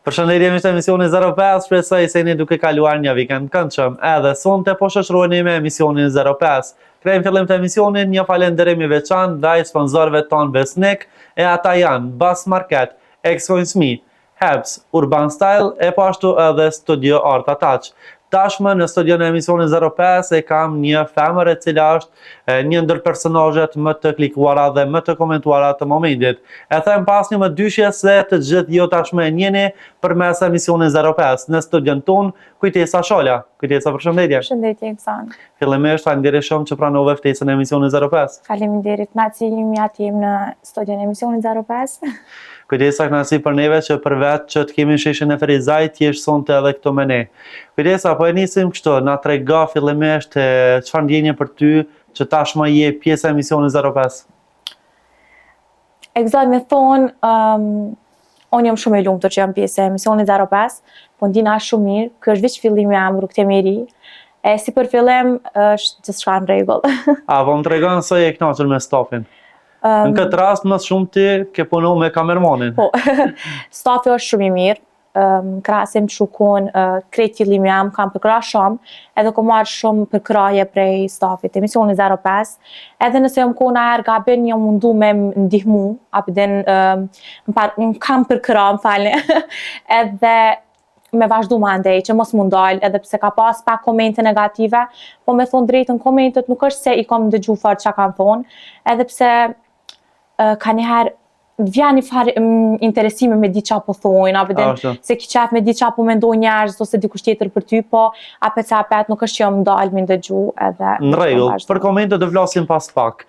Përshëndetje miq të emisionit 05, shpresoj se jeni duke kaluar një vikend këndshëm. Edhe sonte po shoqëroheni me emisionin 05. Krejmë fillim të emisionin një falënderim i veçantë ndaj sponsorëve tonë besnik, e ata janë Bas Market, Excoinsme, Hebs, Urban Style e po ashtu edhe Studio Art Attach. Tashmë në studion e emisionit 05 e kam një femër e cila është një ndër personazhet më të klikuara dhe më të komentuara të momentit. E them pas një më dyshje se të gjithë ju tashmë e njeni përmes emisionit 05. Në studion ton Kujtesa Shola. Kujtesa, përshëndetje. Përshëndetje, Iksan. Fillimisht faleminderit shumë që pranove ftesën e emisionit 05. Faleminderit, kënaqësi jam në studion e emisionit 05. Kujtesa, kënaqësi për neve që për vetë që të kemi sheshin e Ferizaj, ti je sonte edhe këtu me ne. Kujtesa, po e nisim kështu, na trego fillimisht çfarë ndjenje për ty që tashmë je pjesë e emisionit 05. Eksakt me thonë, unë jam shumë e lumtur që jam pjesë e emisionit 05, po ndina shumë mirë, ky është veç fillimi jam rrugë e ri. E si për fillim është gjithçka në rregull. A po më tregon se je kënaqur me stafin? Në këtë rast më shumë ti ke punu me kamermanin. Po, stafi është shumë i mirë, krahasim shukun, krejt fillimi jam kam përkra shumë, edhe kom marrë shumë përkraje prej stafit e emisionit 05, edhe nëse jam kona herë gabin, jam mundu me ndihmu, apëdin më kam përkra, më falni, edhe me vazhdu ma ndej, që mos mundal, edhe pse ka pas pak komente negative, po me thonë drejtën komentet nuk është se i kom dëgju fort që kam thonë, edhe pse ka njëherë vjen një farë interesime me di qa po thojnë, apëdin se ki qef me di qa po mendoj njerëz ose dikush tjetër për ty, po apet nuk është që jam ndalë me ndëgju edhe... Në rregull, për komentet do vlasim pas pak.